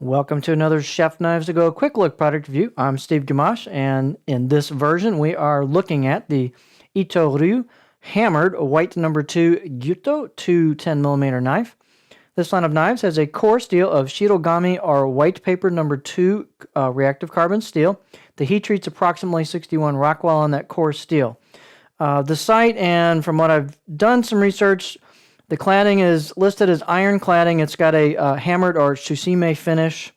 Welcome to another Chef Knives to Go quick look product review. I'm Steve Gamache, and in this version we are looking at the Itto-Ryu hammered white number 2 Gyuto 210mm knife. This line of knives has a core steel of shirogami or white paper number 2 reactive carbon steel. The heat treat's approximately 61 Rockwell on that core steel. The site, and from what I've done some research, the cladding is listed as iron cladding. It's got a hammered or tsushime finish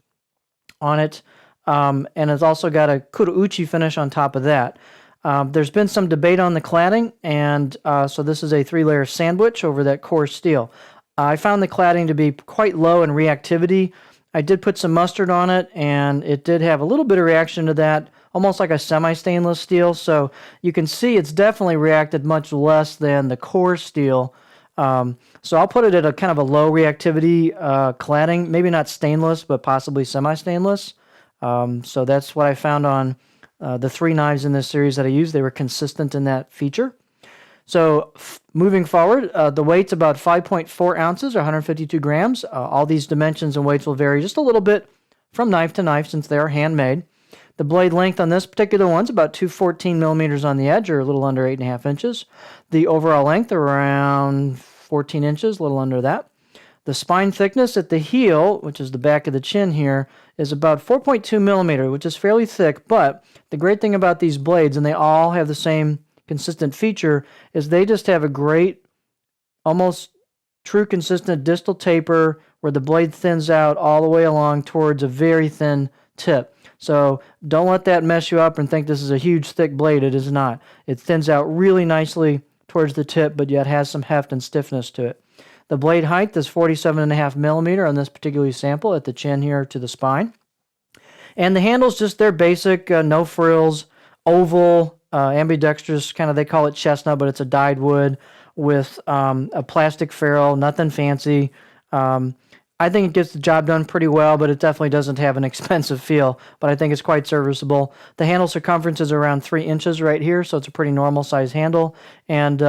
on it, and it's also got a kurouchi finish on top of that. There's been some debate on the cladding, and so this is a 3-layer sandwich over that core steel. I found the cladding to be quite low in reactivity. I did put some mustard on it, and it did have a little bit of reaction to that, almost like a semi-stainless steel. So you can see it's definitely reacted much less than the core steel. So I'll put it at a kind of a low reactivity cladding, maybe not stainless, but possibly semi-stainless. So that's what I found on the 3 knives in this series that I used. They were consistent in that feature. So moving forward, the weight's about 5.4 ounces or 152 grams. All these dimensions and weights will vary just a little bit from knife to knife since they are handmade. The blade length on this particular one's about 214 millimeters on the edge, or a little under 8.5 inches. The overall length around 14 inches, a little under that. The spine thickness at the heel, which is the back of the chin here, is about 4.2 millimeter, which is fairly thick. But the great thing about these blades, and they all have the same consistent feature, is they just have a great, almost true consistent distal taper where the blade thins out all the way along towards a very thin tip. So don't let that mess you up and think this is a huge thick blade. It is not. It thins out really nicely towards the tip, but yet has some heft and stiffness to it. The blade height is 47.5 millimeter on this particular sample at the chin here to the spine. And the handle's just their basic, no frills, oval, ambidextrous, kind of, they call it chestnut, but it's a dyed wood with a plastic ferrule, nothing fancy. I think it gets the job done pretty well, but it definitely doesn't have an expensive feel, but I think it's quite serviceable. The handle circumference is around 3 inches right here, so it's a pretty normal size handle. And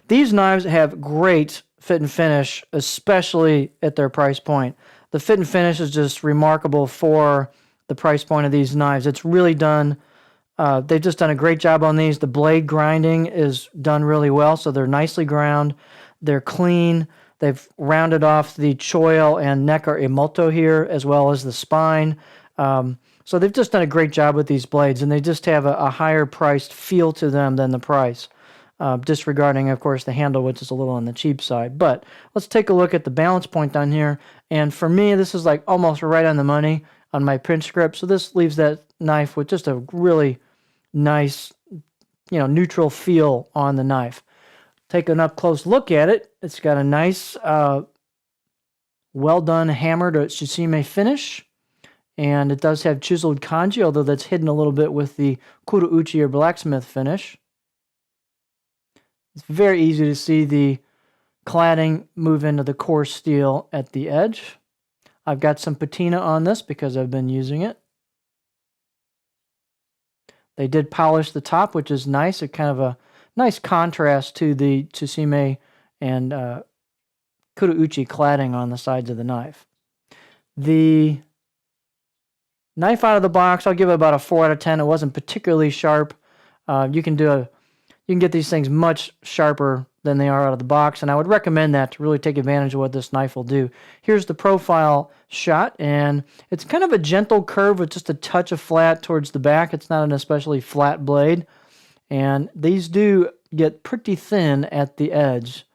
these knives have great fit and finish, especially at their price point. The fit and finish is just remarkable for the price point of these knives. It's really done, they've just done a great job on these. The blade grinding is done really well, so they're nicely ground. They're clean. They've rounded off the choil and neck or emoto here, as well as the spine. So they've just done a great job with these blades, and they just have a higher priced feel to them than the price. Disregarding, of course, the handle, which is a little on the cheap side. But let's take a look at the balance point down here. And for me, this is like almost right on the money on my pinch grip. So this leaves that knife with just a really nice, neutral feel on the knife. Take an up-close look at it. It's got a nice, well-done hammered or tsushime finish. And it does have chiseled kanji, although that's hidden a little bit with the kurouchi or blacksmith finish. It's very easy to see the cladding move into the core steel at the edge. I've got some patina on this because I've been using it. They did polish the top, which is nice. It kind of a nice contrast to the tsushime and kurouchi cladding on the sides of the knife. The knife out of the box, I'll give it about a 4 out of 10. It wasn't particularly sharp. You can get these things much sharper than they are out of the box, and I would recommend that to really take advantage of what this knife will do. Here's the profile shot, and it's kind of a gentle curve with just a touch of flat towards the back. It's not an especially flat blade. And these do get pretty thin at the edge.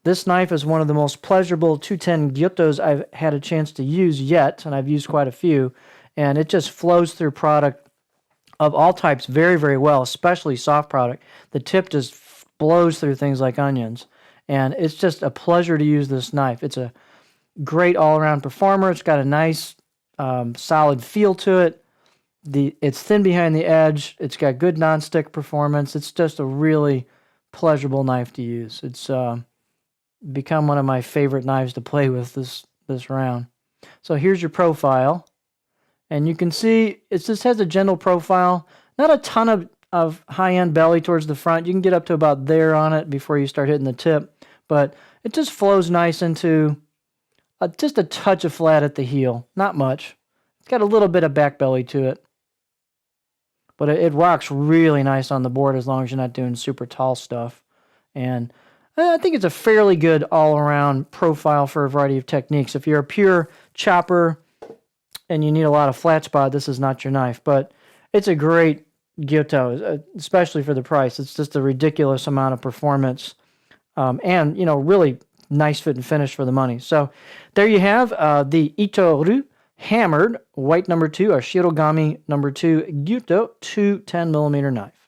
This knife is one of the most pleasurable 210 Gyutos I've had a chance to use yet, and I've used quite a few. And it just flows through product of all types very, very well, especially soft product. The tip just blows through things like onions. And it's just a pleasure to use this knife. It's a great all-around performer. It's got a nice, solid feel to it. It's thin behind the edge. It's got good non-stick performance. It's just a really pleasurable knife to use. It's become one of my favorite knives to play with this round. So here's your profile, and you can see it just has a gentle profile. Not a ton of high-end belly towards the front. You can get up to about there on it before you start hitting the tip, but it just flows nice into just a touch of flat at the heel. Not much. It's got a little bit of back belly to it. But it rocks really nice on the board as long as you're not doing super tall stuff. And I think it's a fairly good all-around profile for a variety of techniques. If you're a pure chopper and you need a lot of flat spot, this is not your knife. But it's a great Gyuto, especially for the price. It's just a ridiculous amount of performance. And, really nice fit and finish for the money. So there you have the Itto-Ryu hammered white number 2, or Shirogami number 2 Gyuto 210mm knife.